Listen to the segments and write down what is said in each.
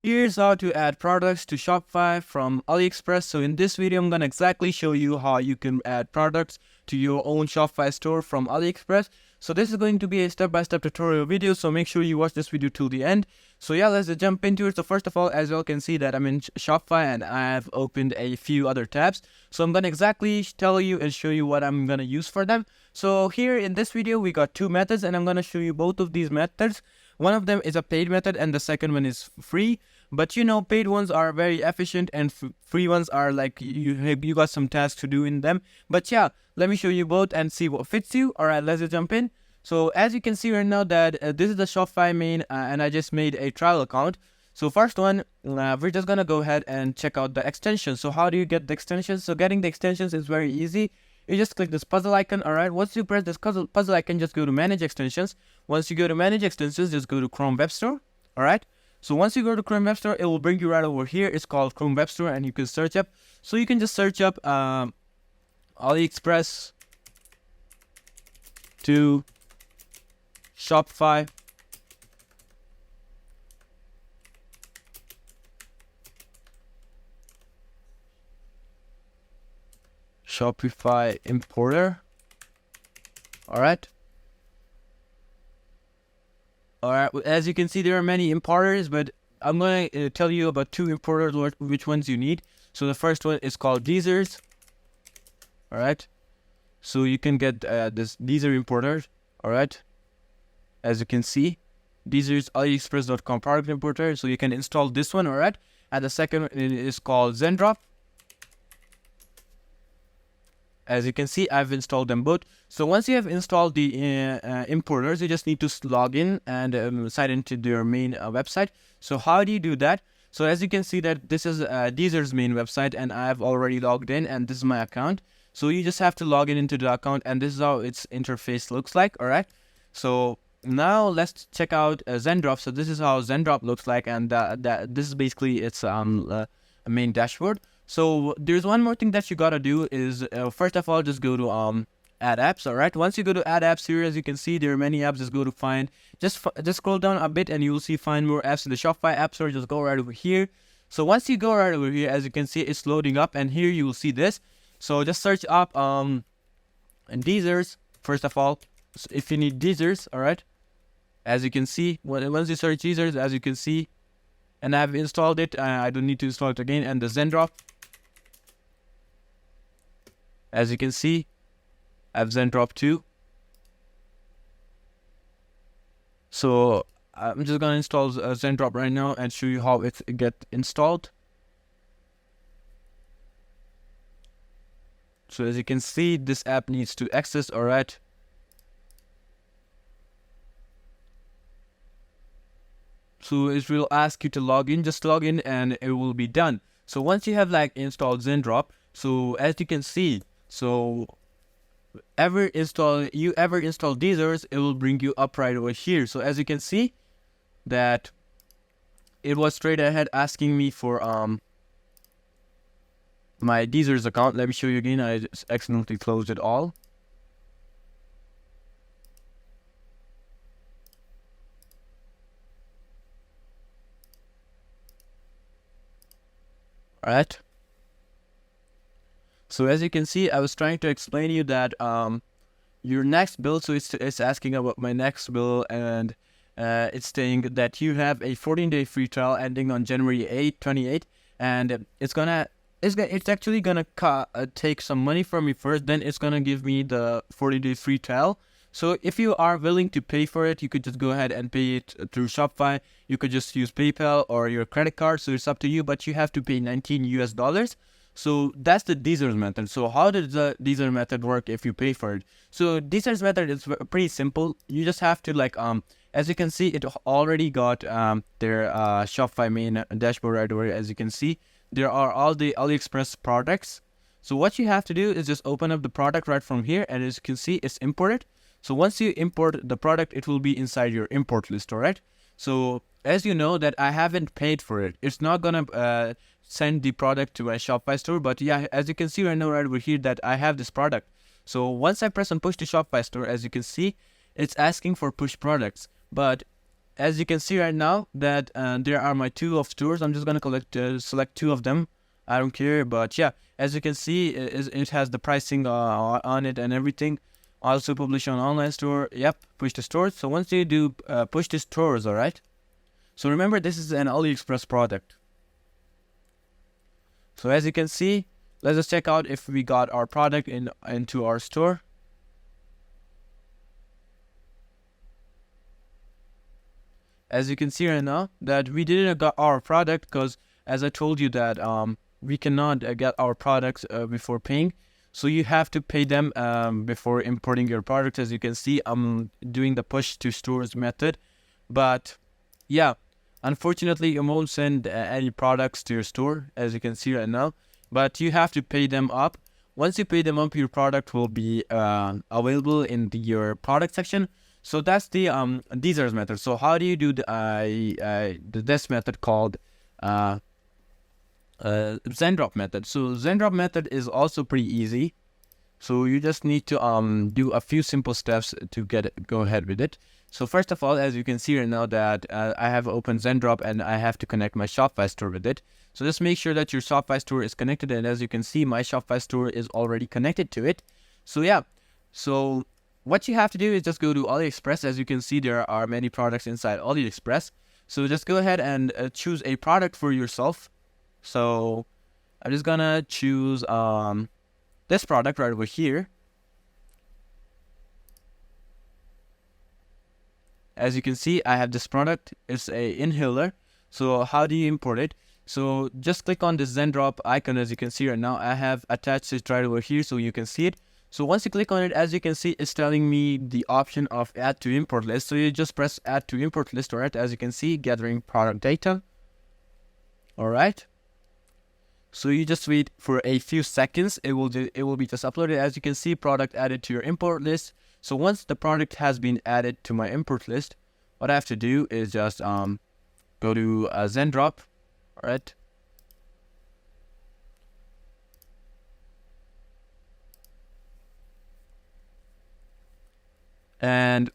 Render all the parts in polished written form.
Here's how to add products to Shopify from Aliexpress. So in this video, I'm going to exactly show you how you can add products to your own Shopify store from Aliexpress. So this is going to be a step-by-step tutorial video, so make sure you watch this video till the end. So yeah, let's jump into it. So first of all, as you all can see that I'm in Shopify and I have opened a few other tabs. So I'm going to exactly tell you and show you what I'm going to use for them. So here in this video, we got two methods and I'm going to show you both of these methods. One of them is a paid method and the second one is free. But you know, paid ones are very efficient and free ones are like you got some tasks to do in them. But yeah, let me show you both and see what fits you. Alright, let's just jump in. So as you can see right now that this is the Shopify main and I just made a trial account. So first one, we're just gonna go ahead and check out the extensions. So how do you get the extensions? So getting the extensions is very easy. You just click this puzzle icon. Alright, once you press this puzzle icon, just go to manage extensions. Once you go to manage extensions, just go to Chrome Web Store. Alright, so once you go to Chrome Web Store, it will bring you right over here. It's called Chrome Web Store and you can search up. So you can just search up AliExpress to Shopify. Shopify importer. Alright, as you can see, there are many importers, but I'm going to tell you about two importers, which ones you need. So the first one is called Deezers. Alright, so you can get this Deezer importer. Alright, as you can see, Deezers AliExpress.com product importer. So you can install this one. Alright, and the second one is called Zendrop. As you can see, I've installed them both. So once you have installed the importers, you just need to log in and sign into their main website. So how do you do that? So as you can see that this is Deezer's main website and I've already logged in and this is my account. So you just have to log in into the account and this is how its interface looks like. All right. So now let's check out Zendrop. So this is how Zendrop looks like, and this is basically its main dashboard. So there's one more thing that you gotta do is first of all just go to add apps. All right, once you go to add apps here, as you can see there are many apps. Just go to find, just scroll down a bit and you will see find more apps in the Shopify app store. Just go right over here. So once you go right over here, as you can see, it's loading up and here you will see this. So just search up Deezers first of all. So if you need Deezers, all right, as you can see, once you search Deezers, as you can see, and I've installed it, I don't need to install it again. And the Zendrop, as you can see, I have Zendrop too. So I'm just gonna install Zendrop right now and show you how it get installed. So as you can see, this app needs to access. All right. So it will ask you to log in. Just log in and it will be done. So once you have like installed Zendrop, so as you can see, so you ever install Deezers, it will bring you up right over here. So as you can see that it was straight ahead asking me for my Deezers account. Let me show you again. I just accidentally closed it all. Alright. So as you can see, I was trying to explain to you that your next bill, so it's asking about my next bill, and it's saying that you have a 14-day free trial ending on January 8, 28, and it's actually gonna take some money from me first, then it's gonna give me the 40-day free trial. So if you are willing to pay for it, you could just go ahead and pay it through Shopify. You could just use PayPal or your credit card, so it's up to you, but you have to pay $19 US. So that's the Deezers method. So how does the Deezer method work if you pay for it? So Deezers method is pretty simple. You just have to like as you can see, it already got their Shopify main dashboard right away. As you can see, there are all the AliExpress products. So what you have to do is just open up the product right from here, and as you can see, it's imported. So once you import the product, it will be inside your import list. All right. So as you know that I haven't paid for it, it's not gonna send the product to my Shopify store. But yeah, as you can see right now, right over here, that I have this product. So once I press on push to Shopify store, as you can see, it's asking for push products. But as you can see right now that there are my two of stores. I'm just gonna select two of them. I don't care, but yeah, as you can see, it has the pricing on it and everything. Also publish on online store. Yep, push the stores. So once you do push the stores, all right. So remember, this is an AliExpress product. So as you can see, let's just check out if we got our product into our store. As you can see right now that we didn't got our product because, as I told you, that we cannot get our products before paying. So you have to pay them before importing your product. As you can see, I'm doing the push to stores method, but yeah, unfortunately, you won't send any products to your store, as you can see right now. But you have to pay them up. Once you pay them up, your product will be available in your product section. So that's the Deezer's method. So how do you do this method called Zendrop method? So Zendrop method is also pretty easy. So you just need to do a few simple steps to go ahead with it. So first of all, as you can see right now that I have opened Zendrop and I have to connect my Shopify store with it. So just make sure that your Shopify store is connected, and as you can see, my Shopify store is already connected to it. So yeah, so what you have to do is just go to AliExpress. As you can see, there are many products inside AliExpress. So just go ahead and choose a product for yourself. So I'm just gonna choose this product right over here. As you can see, I have this product. It's a inhaler. So how do you import it? So just click on this Zendrop icon. As you can see right now, I have attached it right over here so you can see it. So once you click on it, as you can see, it's telling me the option of add to import list. So you just press add to import list. All right, as you can see, gathering product data. All right. So you just wait for a few seconds. It will be just uploaded. As you can see, product added to your import list. So once the product has been added to my import list, what I have to do is just go to Zendrop. All right. And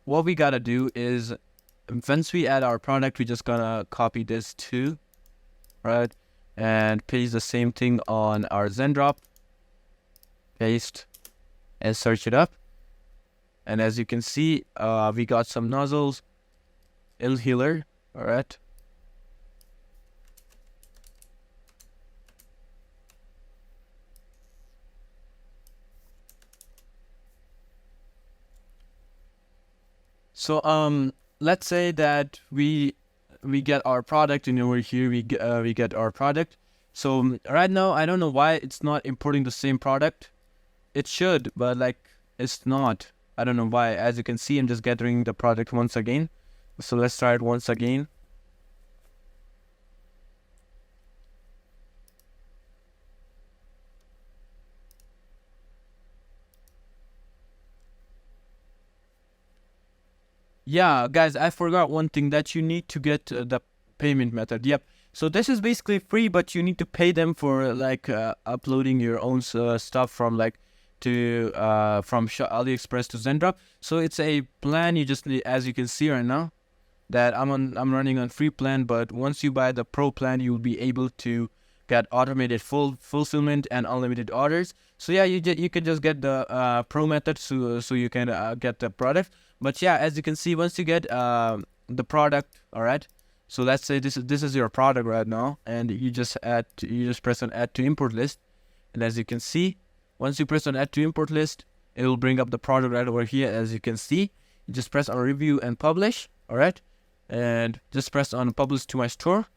what we gotta do is, once we add our product, we just gonna copy this too, right? And paste the same thing on our Zendrop. Paste and search it up. And as you can see, we got some nozzles, inhaler, all right. So let's say that we get our product, and over here we get our product. So right now I don't know why it's not importing the same product. It should, but like it's not. I don't know why. As you can see, I'm just gathering the product once again. So let's try it once again. Yeah, guys, I forgot one thing, that you need to get the payment method. Yep. So this is basically free, but you need to pay them for like uploading your own stuff from like to from AliExpress to Zendrop. So it's a plan. You just need, as you can see right now, that I'm running on free plan, but once you buy the pro plan, you will be able to get automated fulfillment and unlimited orders. So yeah, you can just get the pro method, so you can get the product. But yeah, as you can see, once you get the product, all right. So let's say this is your product right now, and you just press on add to import list, and as you can see, once you press on add to import list, it will bring up the product right over here. As you can see, you just press on review and publish, all right, and just press on publish to my store,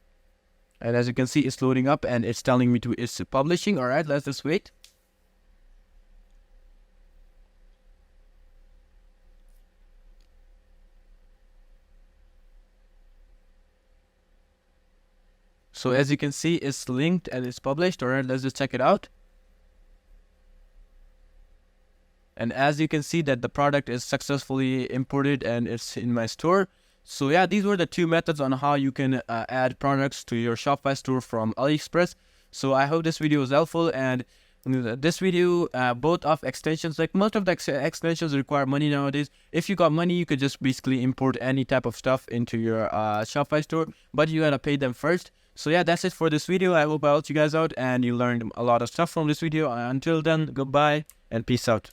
and as you can see, it's loading up and it's telling me it's publishing. All right, let's just wait. So as you can see, it's linked and it's published. All right, let's just check it out. And as you can see that the product is successfully imported and it's in my store. So yeah, these were the two methods on how you can add products to your Shopify store from AliExpress. So I hope this video was helpful, and this video, both of extensions, like most of the extensions require money nowadays. If you got money, you could just basically import any type of stuff into your Shopify store, but you gotta pay them first. So yeah, that's it for this video. I hope I helped you guys out and you learned a lot of stuff from this video. Until then, goodbye and peace out.